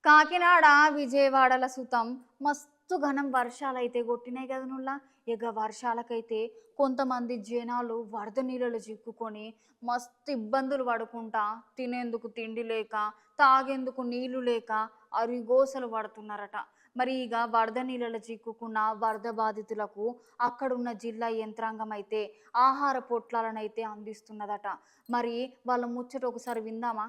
కాకినాడ, విజయవాడల సుతం మస్తు ఘనం వర్షాలైతే కొట్టినాయి కదా నుల్లా. ఇక వర్షాలకైతే కొంతమంది జనాలు వరద నీళ్ళలో చిక్కుకొని మస్తు ఇబ్బందులు పడుకుంటా తినేందుకు తిండి లేక, తాగేందుకు నీళ్లు లేక అరిగోసలు పడుతున్నారట. మరి ఇక వరద నీళ్ళలో చిక్కుకున్న వరద బాధితులకు అక్కడున్న జిల్లా యంత్రాంగం అయితే ఆహార పొట్లాలనైతే అందిస్తున్నదట. మరి వాళ్ళ ముచ్చట ఒకసారి విందామా?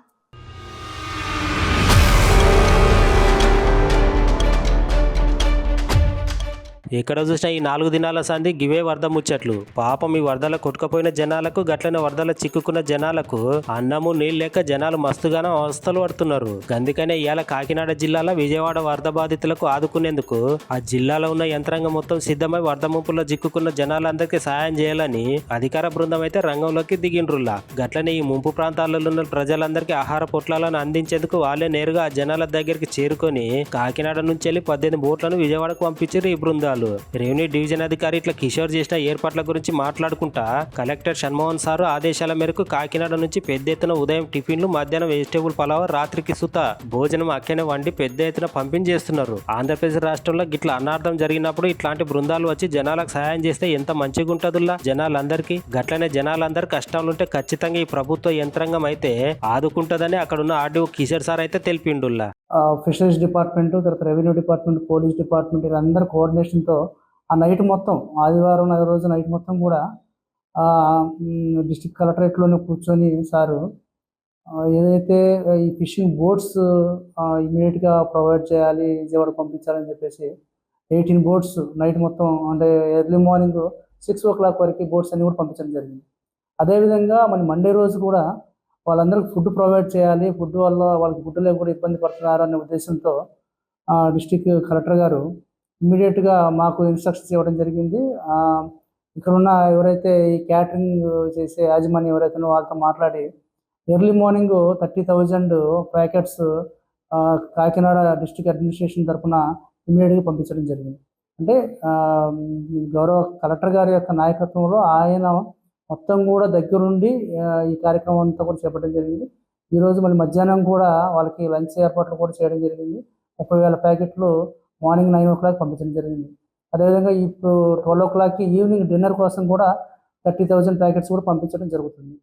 ఎక్కడ చూసినా ఈ 4 దినాల సంధి గివే వరద ముచ్చట్లు. పాపం ఈ వరదల కొట్టుకపోయిన జనాలకు, గట్లనే వరదల చిక్కుకున్న జనాలకు అన్నము నీళ్ళు లేక జనాలు మస్తుగానో అవస్థలు పడుతున్నారు. అందుకనే ఇవాళ కాకినాడ జిల్లాలో విజయవాడ వరద బాధితులకు ఆదుకునేందుకు ఆ జిల్లాలో ఉన్న యంత్రాంగం మొత్తం సిద్ధమై వరద ముంపులో చిక్కుకున్న జనాలందరికీ సహాయం చేయాలని అధికార బృందం అయితే రంగంలోకి దిగిండ్రులా. గట్లనే ఈ ముంపు ప్రాంతాలలో ఉన్న ప్రజలందరికీ ఆహార పొట్లాలను అందించేందుకు వాళ్ళే నేరుగా ఆ జనాల దగ్గరికి చేరుకొని కాకినాడ నుంచి వెళ్ళి 18 బోట్లను విజయవాడకు పంపించారు ఈ బృందాలు. రెవెన్యూ డివిజన్ అధికారి ఇట్లా కిషోర్ చేసిన ఏర్పాట్ల గురించి మాట్లాడుకుంటా కలెక్టర్ షణ్మోహన్ సారు ఆదేశాల మేరకు కాకినాడ నుంచి పెద్ద ఎత్తున ఉదయం టిఫిన్లు, మధ్యాహ్నం వెజిటేబుల్ పలావ్, రాత్రికి సుత భోజనం అక్కనే వండి పెద్ద ఎత్తున పంపించేస్తున్నారు. ఆంధ్రప్రదేశ్ రాష్ట్రంలో గిట్లా అనార్థం జరిగినప్పుడు ఇట్లాంటి బృందాలు వచ్చి జనాలకు సహాయం చేస్తే ఎంత మంచిగా ఉంటుందిలా జనాలందరికీ. గట్లనే జనాలందరూ కష్టాలుంటే ఖచ్చితంగా ఈ ప్రభుత్వ యంత్రాంగం అయితే ఆదుకుంటుందని అక్కడున్న ఆర్డీఓ కిషోర్ సార్ అయితే తెలిపిండుల్లా. ఫిషరీస్ డిపార్ట్మెంట్, తర్వాత రెవెన్యూ డిపార్ట్మెంట్, పోలీస్ డిపార్ట్మెంట్ వీళ్ళందరూ కోఆర్డినేషన్తో ఆ నైట్ మొత్తం, ఆదివారం రోజు నైట్ మొత్తం కూడా డిస్ట్రిక్ట్ కలెక్టరేట్లోనే కూర్చొని సారు ఏదైతే ఈ ఫిషింగ్ బోట్స్ ఇమీడియట్గా ప్రొవైడ్ చేయాలి, విజయవాడ పంపించాలని చెప్పేసి 18 బోట్స్ నైట్ మొత్తం, అంటే ఎర్లీ మార్నింగ్ 6 o'clock వరకు బోట్స్ అన్ని కూడా పంపించడం జరిగింది. అదేవిధంగా మన మండే రోజు కూడా వాళ్ళందరికీ ఫుడ్ ప్రొవైడ్ చేయాలి, ఫుడ్ వల్ల వాళ్ళకి ఫుడ్ లేక కూడా ఇబ్బంది పడుతున్నారు అనే ఉద్దేశంతో డిస్ట్రిక్ట్ కలెక్టర్ గారు ఇమ్మీడియట్గా మాకు ఇన్స్ట్రక్షన్స్ ఇవ్వడం జరిగింది. ఇక్కడ ఉన్న ఎవరైతే ఈ క్యాటరింగ్ చేసే యాజమాన్యం ఎవరైతే వాళ్ళతో మాట్లాడి early morning 30,000 packets Kakinada district administration తరఫున ఇమ్మీడియట్గా పంపించడం జరిగింది. అంటే గౌరవ కలెక్టర్ గారి యొక్క నాయకత్వంలో ఆయన మొత్తం కూడా దగ్గరుండి ఈ కార్యక్రమం అంతా కూడా చేపట్టడం జరిగింది. ఈరోజు మళ్ళీ మధ్యాహ్నం కూడా వాళ్ళకి లంచ్ ఏర్పాట్లు కూడా చేయడం జరిగింది. 30,000 ప్యాకెట్లు మార్నింగ్ 9 o'clock పంపించడం జరిగింది. అదేవిధంగా ఇప్పుడు 12 o'clock ఈవినింగ్ డిన్నర్ కోసం కూడా 30,000 ప్యాకెట్స్ కూడా పంపించడం జరుగుతుంది.